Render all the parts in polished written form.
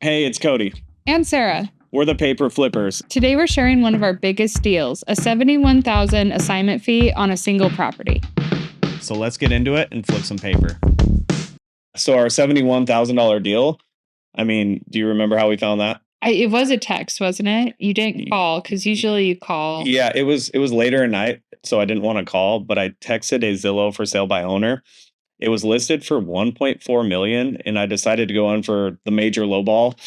Hey, it's Cody. And Sarah. We're the Paper Flippers. Today we're sharing one of our biggest deals, a $71,000 assignment fee on a single property. So let's get into it and flip some paper. So our $71,000 deal, I mean, do you remember how we found that? It was a text, wasn't it? You didn't call because usually you call. Yeah, it was later at night, so I didn't want to call, but I texted a Zillow for sale by owner. It was listed for 1.4 million, and I decided to go on for the major lowball,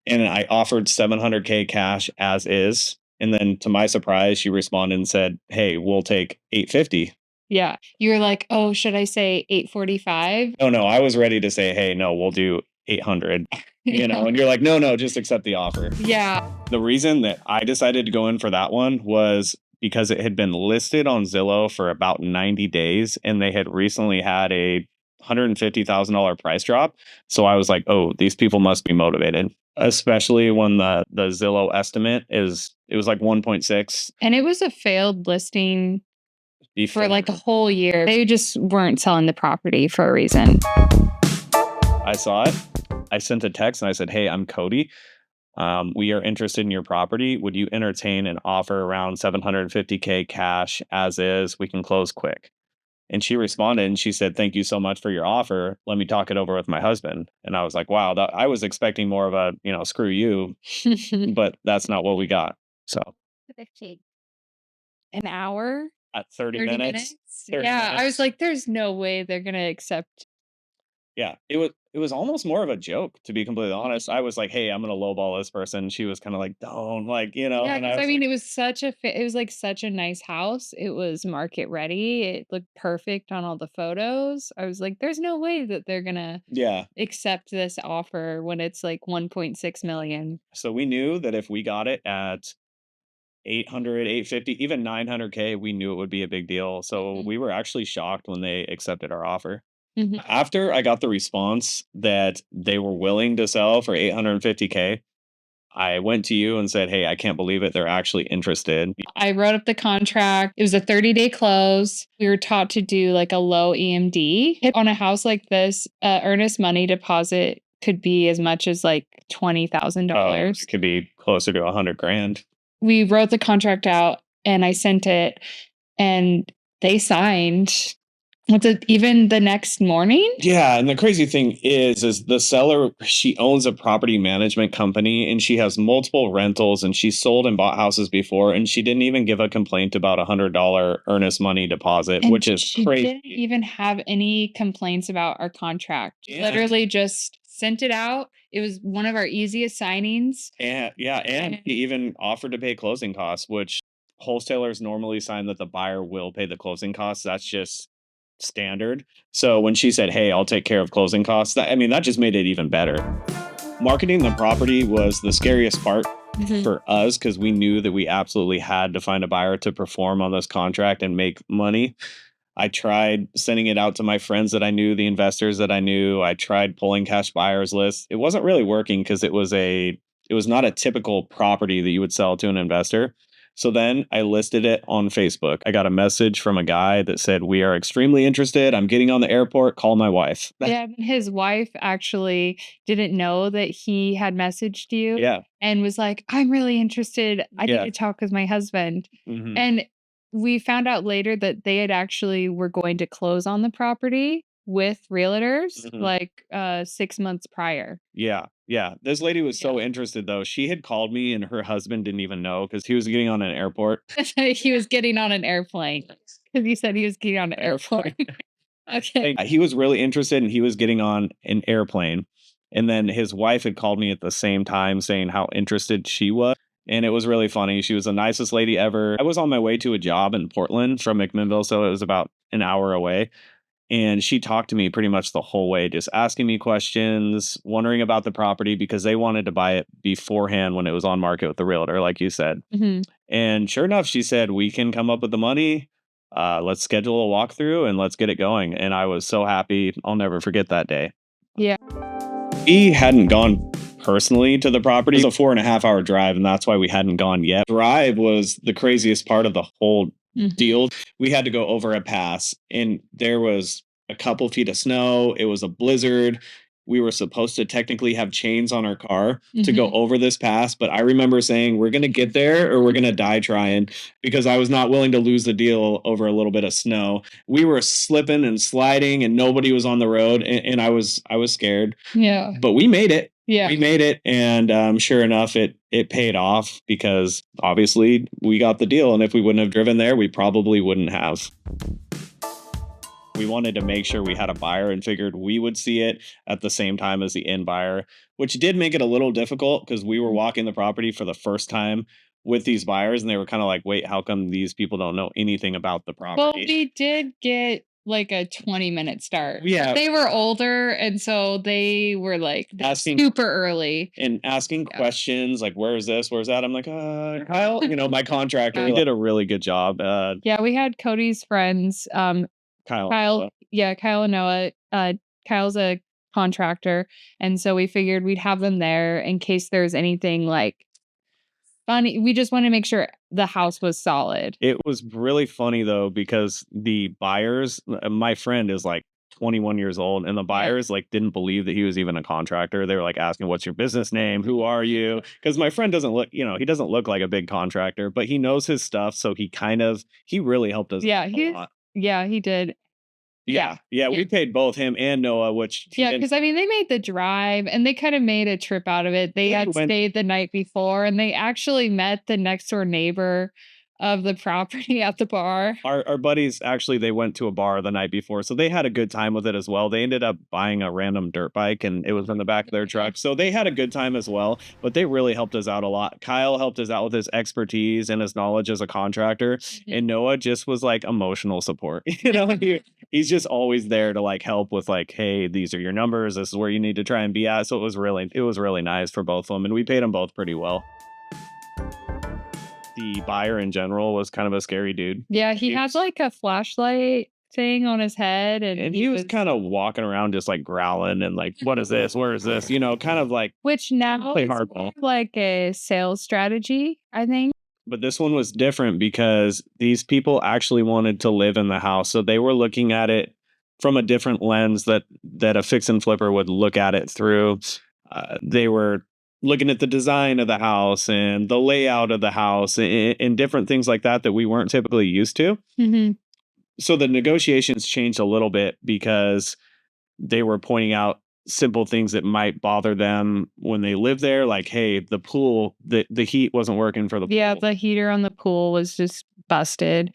and I offered 700K cash as is. And then to my surprise, she responded and said, "Hey, we'll take 850." Yeah. You were like, oh, should I say 845? No, I was ready to say, "Hey, no, we'll do 800." And you're like, no, just accept the offer. Yeah. The reason that I decided to go in for that one was because it had been listed on Zillow for about 90 days and they had recently had a $150,000 price drop. So I was like, oh, these people must be motivated, especially when the Zillow estimate it was like 1.6. And it was a failed listing before. for like a whole year. They just weren't selling the property for a reason. I saw it. I sent a text and I said, "Hey, I'm Cody. We are interested in your property. Would you entertain an offer around 750K cash as is? We can close quick." And she responded and she said, "Thank you so much for your offer. Let me talk it over with my husband." And I was like, wow, I was expecting more of a, screw you, but that's not what we got. So 15. An hour? at 30 minutes. 30 Yeah. I was minutes. like, there's no way they're going to accept. Yeah, it was almost more of a joke, to be completely honest. I was like, "Hey, I'm gonna lowball this person." She was kind of like, "Don't," Yeah, and I because I was mean, like, it was it was like such a nice house. It was market ready. It looked perfect on all the photos. I was like, there's no way that they're gonna yeah. accept this offer when it's like 1.6 million. So we knew that if we got it at 800, 850, even 900K, we knew it would be a big deal. So we were actually shocked when they accepted our offer. Mhm. After I got the response that they were willing to sell for 850K, I went to you and said, "Hey, I can't believe it. They're actually interested." I wrote up the contract. It was a 30-day close. We were taught to do like a low EMD. On a house like this, earnest money deposit could be as much as like $20,000. It could be closer to 100 grand. We wrote the contract out and I sent it and they signed. Was it even the next morning? Yeah, and the crazy thing is the seller, she owns a property management company and she has multiple rentals and she's sold and bought houses before and she didn't even give a complaint about $100 earnest money deposit, And which is she crazy. didn't even have any complaints about our contract. Yeah. Literally just sent it out. It was one of our easiest signings. And he even offered to pay closing costs, which wholesalers normally sign that the buyer will pay the closing costs. That's just standard. So when she said, "Hey, I'll take care of closing costs," that just made it even better. Marketing the property was the scariest part for us because we knew that we absolutely had to find a buyer to perform on this contract and make money. I tried sending it out to my friends that I knew, the investors that I knew. I tried pulling cash buyers lists. It wasn't really working because it was not a typical property that you would sell to an investor. So then I listed it on Facebook. I got a message from a guy that said, "We are extremely interested. I'm getting on the airport. Call my wife." Yeah, his wife actually didn't know that he had messaged you. Yeah. And was like, I'm really interested. I need Yeah. to talk with my husband. Mhm. And we found out later that they had actually were going to close on the property with realtors Mhm. like 6 months prior. Yeah. Yeah. This lady was so interested though. She had called me and her husband didn't even know because he was getting on an airport. He was getting on an airplane because he said he was getting on an airplane. Okay. He was really interested and he was getting on an airplane. And then his wife had called me at the same time saying how interested she was. And it was really funny. She was the nicest lady ever. I was on my way to a job in Portland from McMinnville, so it was about an hour away. And she talked to me pretty much the whole way, just asking me questions, wondering about the property because they wanted to buy it beforehand when it was on market with the realtor, like you said. Mhm. And sure enough, she said, "We can come up with the money. Let's schedule a walkthrough and let's get it going." And I was so happy. I'll never forget that day. Yeah. We hadn't gone personally to the property. It was a 4.5 hour drive, and that's why we hadn't gone yet. Drive was the craziest part of the whole deal. We had to go over a pass, and there was a couple feet of snow. It was a blizzard. we were supposed to technically have chains on our car to go Mhm. over this pass, but I remember saying, "We're gonna get there or we're gonna die trying," because I was not willing to lose the deal over a little bit of snow. We were slipping and sliding and nobody was on the road, and I was scared, Yeah. but we made it. Yeah. We made it, and sure enough, it paid off because obviously we got the deal, and if we wouldn't have driven there, we probably wouldn't have. We wanted to make sure we had a buyer and figured we would see it at the same time as the end buyer, which did make it a little difficult because we were walking the property for the first time with these buyers, and they were kind of like, "Wait, how come these people don't know anything about the Well, property?" we did get like a 20-minute start. Yeah. They were older, and so they were like Asking super early. and asking Yeah. questions like, "Where is this? Where's that?" I'm like, Kyle, my contractor, he did a really good job. Yeah, we had Cody's friends, Kyle. Kyle and Noah. Kyle's a contractor, and so we figured we'd have them there in case there's anything like funny. We just want to make sure the house was solid. It was really funny though because the buyers, my friend is like 21 years old, and the buyers like didn't believe that he was even a contractor. They were like asking, "What's your business name? Who are you?" Because my friend doesn't look, he doesn't look like a big contractor, but he knows his stuff, so he really helped us. Yeah, a lot. he did. Yeah, we paid both him and Noah, which Yeah, because I mean, they made the drive and they kind of made a trip out of it. They had stayed the night before and they actually met the next door neighbor of the property at the bar. Our buddies actually they went to a bar the night before, so they had a good time with it as well. They ended up buying a random dirt bike and it was in the back of their truck. So they had a good time as well, but they really helped us out a lot. Kyle helped us out with his expertise and his knowledge as a contractor, and Noah just was like emotional support. He's just always there to like help with like, "Hey, these are your numbers. This is where you need to try and be at." So it was really nice for both of them, and we paid them both pretty well. The buyer in general was kind of a scary dude. Yeah, he had like a flashlight thing on his head And he was kind of walking around just like growling and like, "What is this? Where is this?" Kind of like which now play is hardball. like a sales strategy, I think. But this one was different because these people actually wanted to live in the house. So they were looking at it from a different lens that a fix and flipper would look at it through. They were looking at the design of the house and the layout of the house and different things like that we weren't typically used to. Mhm. So the negotiations changed a little bit because they were pointing out simple things that might bother them when they live there, like, "Hey, the pool, the heat wasn't working for the Yeah, pool." the heater on the pool was just busted.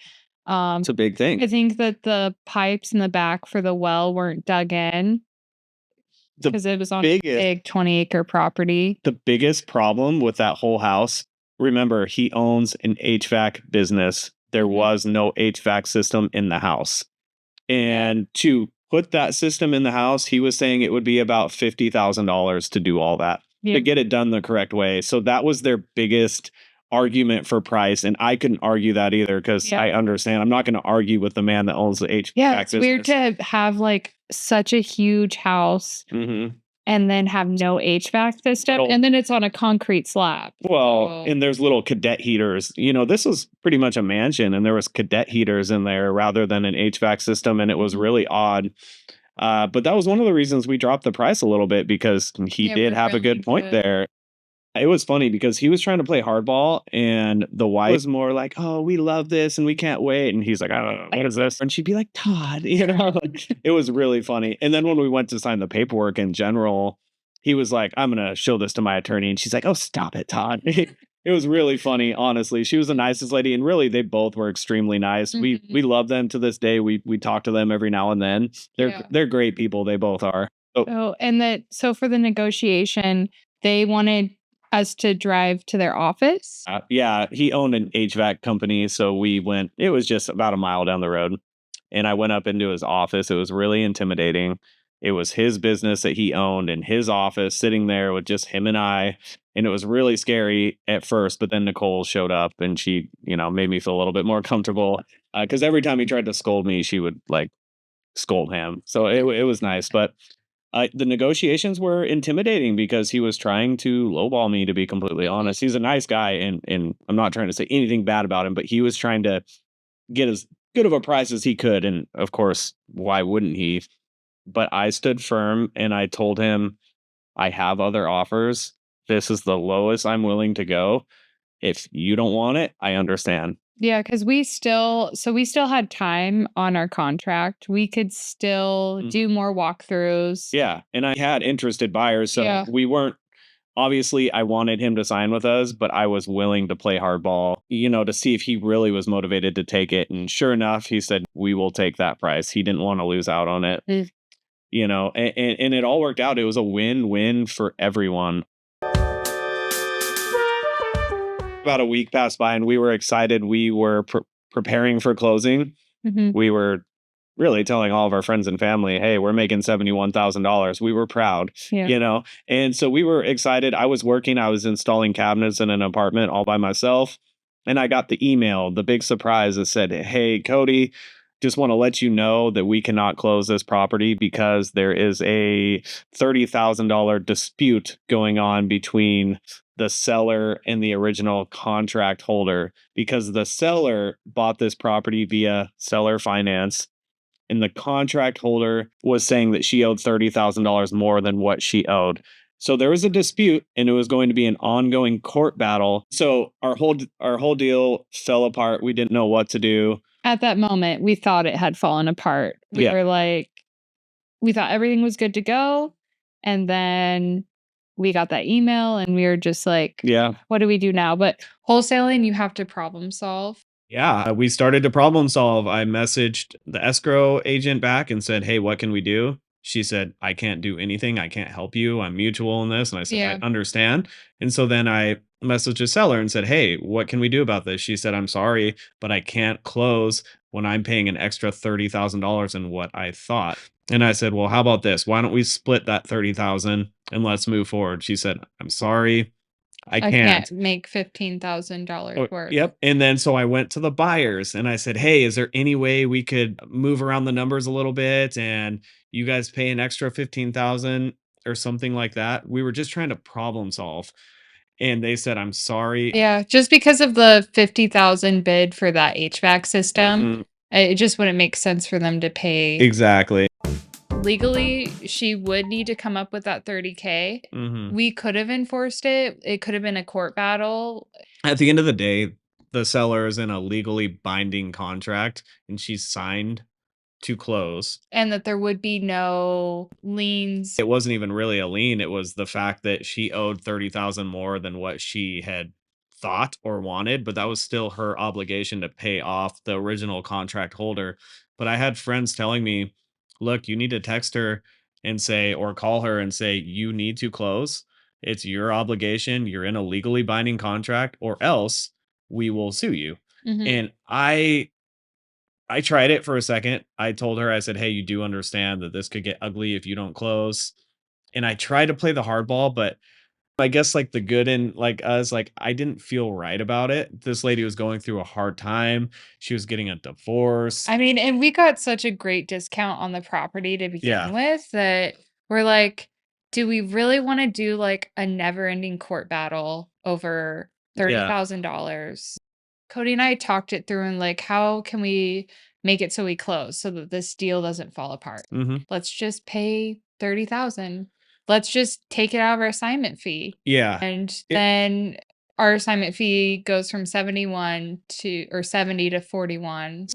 It's a big thing. I think that the pipes in the back for the well weren't dug in The because it was on a biggest big 20-acre property. the biggest problem with that whole house, remember, he owns an HVAC business. There was no HVAC system in the house. And to put that system in the house, he was saying it would be about $50,000 to do all that, to get it done the correct way. So that was their biggest argument for price. And I couldn't argue that either because I understand. I'm not going to argue with the man that owns the HVAC Yeah, it's business. weird to have like such a huge house Mhm. and then have no HVAC system, Well- and then it's on a concrete slab. Well, and there's little cadet heaters. This was pretty much a mansion, and there was cadet heaters in there rather than an HVAC system, and it was really odd. But that was one of the reasons we dropped the price a little bit because he did have a good point there. It was funny because he was trying to play hardball, and the wife was more like, "Oh, we love this, and we can't wait." And he's like, "I don't know, what is this?" And she'd be like, "Todd," like, it was really funny. And then when we went to sign the paperwork in general, he was like, "I'm gonna show this to my attorney," and she's like, "Oh, stop it, Todd." It was really funny, honestly. She was the nicest lady, and really, they both were extremely nice. We love them to this day. We talk to them every now and then. They're great people. They both are. So for the negotiation, they wanted us to drive to their office. Yeah, he owned an HVAC company, so we went. It was just about a mile down the road, and I went up into his office. It was really intimidating. It was his business that he owned in his office, sitting there with just him and I, and it was really scary at first. But then Nicole showed up, and she, made me feel a little bit more comfortable because every time he tried to scold me, she would like scold him. So it was nice, but the negotiations were intimidating because he was trying to lowball me, to be completely honest. He's a nice guy, and I'm not trying to say anything bad about him, but he was trying to get as good of a price as he could. And of course, why wouldn't he? but I stood firm and I told him, I have other offers. This is the lowest I'm willing to go. If you don't want it, I understand. Yeah, because we still had time on our contract. We could still do more walkthroughs. Yeah, and I had interested buyers, so Yeah. we weren't obviously I wanted him to sign with us, but I was willing to play hardball, to see if he really was motivated to take it. And sure enough, he said, "We will take that price." He didn't want to lose out on it, Mm. and it all worked out. It was a win-win for everyone. About a week passed by and we were excited. We were preparing for closing. Mhm. We were really telling all of our friends and family, "Hey, we're making $71,000." We were proud, Yeah. and so we were excited. I was working, I was installing cabinets in an apartment all by myself, and I got the email, the big surprise that said, "Hey, Cody, just want to let you know that we cannot close this property because there is a $30,000 dispute going on between the seller and the original contract holder because the seller bought this property via seller finance and the contract holder was saying that she owed $30,000 more than what she owed. So there was a dispute and it was going to be an ongoing court battle. So our whole deal fell apart. We didn't know what to do. At that moment, we thought it had fallen apart. We Yeah. were like, we thought everything was good to go. And then we got that email and we were just like, Yeah. what do we do now? But wholesaling, you have to problem solve. Yeah, we started to problem solve. I messaged the escrow agent back and said, "Hey, what can we do?" She said, "I can't do anything. I can't help you. I'm mutual in this." And I said, "I Yeah. understand." And so then I messaged a seller and said, "Hey, what can we do about this?" She said, "I'm sorry, but I can't close when I'm paying an extra $30,000 than what I thought." And I said, "Well, how about this? Why don't we split that 30,000 and let's move forward?" She said, "I'm sorry, I I can't." can't make $15,000 Oh, work. yep. And then so I went to the buyers and I said, "Hey, is there any way we could move around the numbers a little bit and you guys pay an extra 15,000 or something like that?" We were just trying to problem solve. And they said, "I'm sorry." Yeah, just because of the 50,000 bid for that HVAC system, Mm, it just wouldn't make sense for them to pay. exactly. Legally, she would need to come up with that 30K. Mhm. We could have enforced it. It could have been a court battle, At the end of the day, the seller is in a legally binding contract and she's signed to close. and that there would be no liens. It wasn't even really a lien, it was the fact that she owed 30,000 more than what she had thought or wanted, but that was still her obligation to pay off the original contract holder. But I had friends telling me, "Look, you need to text her and say or call her and say you need to close. It's your obligation. You're in a legally binding contract or else we will sue you." Mhm. And I tried it for a second. I told her, I said, "Hey, you do understand that this could get ugly if you don't close." And I tried to play the hardball, but I guess like the good in like us, like I didn't feel right about it. This lady was going through a hard time. She was getting a divorce. I mean, and we got such a great discount on the property to Yeah. begin with that we're like, do we really want to do like a never-ending court battle over Yeah. $30,000? Cody and I talked it through and like, how can we make it so we close so that this deal doesn't fall apart? Mhm. Let's just pay 30,000. Let's just take it out of our assignment fee. Yeah. And It then our assignment fee goes from 71 to or 70 to 41.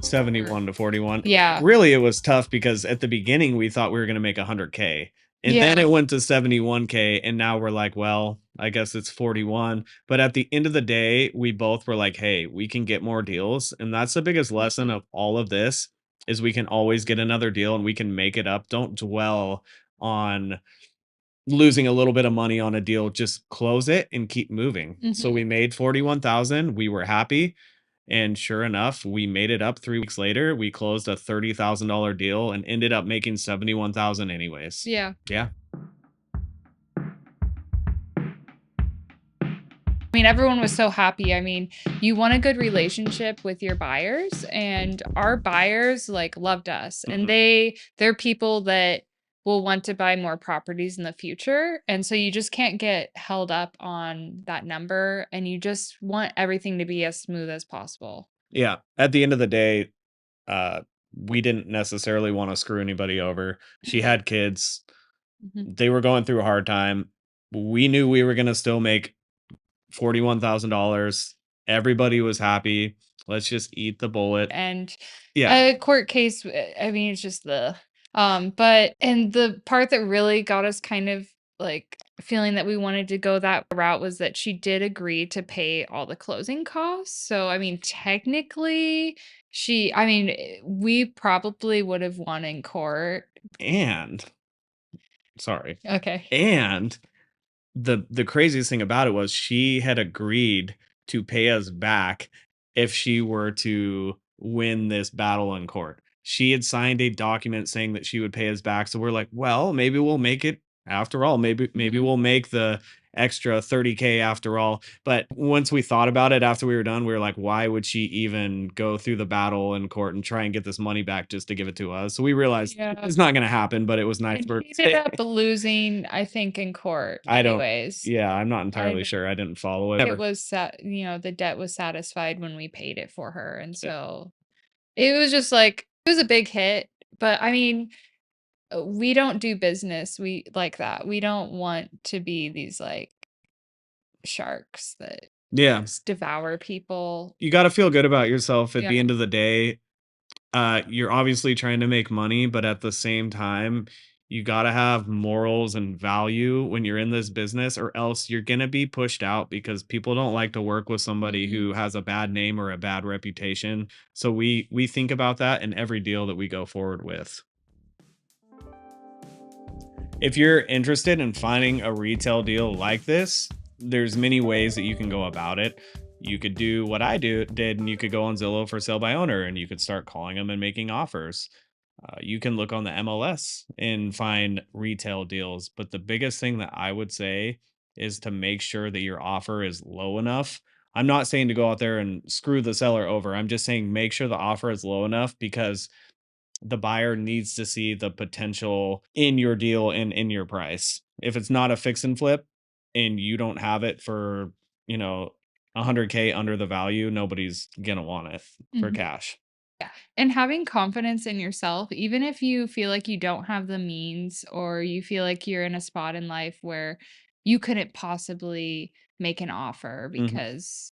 71 to 41. Yeah. Really, it was tough because at the beginning we thought we were gonna make 100K. And then Yeah. it went to 71K, and now we're like, well, I guess it's 41. But at the end of the day, we both were like, "Hey, we can get more deals." And that's the biggest lesson of all of this is we can always get another deal and we can make it up. Don't dwell on losing a little bit of money on a deal, just close it and keep moving. So Mhm. we made 41,000. We were happy. And sure enough, we made it up 3 weeks later. We closed a $30,000 deal and ended up making 71,000 anyways. Yeah. Yeah. I mean, everyone was so happy. I mean, you want a good relationship with your buyers, and our buyers like loved us. And Mhm. they're people that will want to buy more properties in the future. And so you just can't get held up on that number and you just want everything to be as smooth as possible. Yeah. At the end of the day, uh we didn't necessarily want to screw anybody over. She had kids. Mhm. They were going through a hard time. We knew we were going to still make $41,000. Everybody was happy. Let's just eat the bullet. And Yeah. a court case, I mean, it's just but and the part that really got us kind of like feeling that we wanted to go that route was that she did agree to pay all the closing costs. So, I mean, technically, we probably would have won in court. And sorry. Okay. And the craziest thing about it was she had agreed to pay us back if she were to win this battle in court. She had signed a document saying that she would pay us back. So we're like, well, maybe we'll make it after all. Maybe Mhm. we'll make the extra 30K after all. But once we thought about it after we were done, we were like, why would she even go through the battle in court and try and get this money back just to give it to us? So we realized Yeah. it's not gonna happen, but it was nice And for she ended up losing, I think, in court I don't anyways. yeah, I'm not I entirely know. sure, I didn't follow it. It Never. was the debt was satisfied when we paid it for her, and Yeah. so it was just like it was a big hit, but I mean, we don't do business we like that. We don't want to be these like sharks that Yeah. just devour people. You gotta feel good about yourself at Yeah. the end of the day. You're obviously trying to make money, but at the same time, you gotta have morals and value when you're in this business, or else you're gonna be pushed out because people don't like to work with somebody Mhm. who has a bad name or a bad reputation. So we think about that in every deal that we go forward with. If you're interested in finding a retail deal like this, there's many ways that you can go about it. You could do what I did, and you could go on Zillow for sale by owner, and you could start calling them and making offers. You can look on the MLS and find retail deals. But the biggest thing that I would say is to make sure that your offer is low enough. I'm not saying to go out there and screw the seller over. I'm just saying make sure the offer is low enough because the buyer needs to see the potential in your deal and in your price. If it's not a fix and flip and you don't have it for, you know, 100K under the value, nobody's gonna want it for Mhm. cash. Yeah, and having confidence in yourself, even if you feel like you don't have the means or you feel like you're in a spot in life where you couldn't possibly make an offer Mhm. because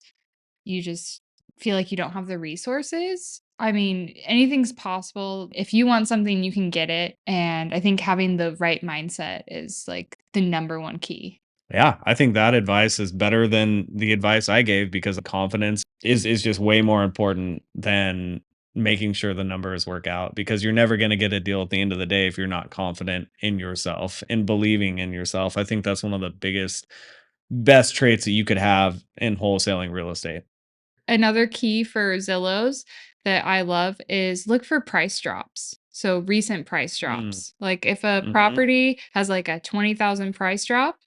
you just feel like you don't have the resources. I mean, anything's possible. If you want something, you can get it. And I think having the right mindset is like the number one key. Yeah, I think that advice is better than the advice I gave because confidence is just way more important than making sure the numbers work out because you're never going to get a deal at the end of the day if you're not confident in yourself and believing in yourself. I think that's one of the biggest best traits that you could have in wholesaling real estate. Another key for Zillows that I love is look for price drops. So recent price Mm, drops. Like if a mhm, property has like a 20,000 price drop,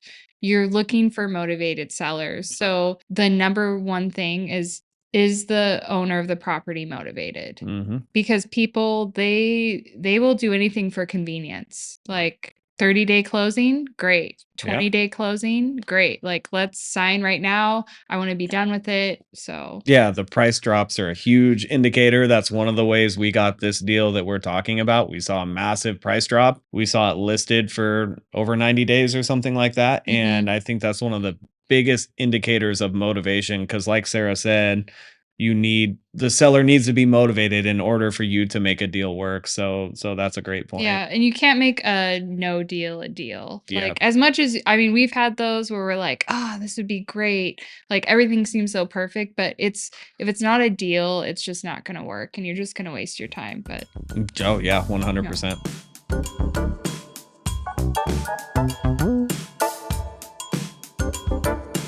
you're looking for motivated sellers. So the number one thing is the owner of the property motivated? mhm. Because people they will do anything for convenience. Like 30-day closing, great. Yep. 20-day closing, great. Like let's sign right now. I want to be done with it. So, Yeah, the price drops are a huge indicator. That's one of the ways we got this deal that we're talking about. We saw a massive price drop. We saw it listed for over 90 days or something like that. And mhm. I think that's one of the biggest indicators of motivation because, like Sarah said, the seller needs to be motivated in order for you to make a deal work. So that's a great point. Yeah, and you can't make a no deal a deal. Yeah. Like as much as I mean, we've had those where we're like, "Ah, this would be great." Like everything seems so perfect, but it's if it's not a deal, it's just not going to work and you're just going to waste your time, but Oh, yeah, yeah. 100%.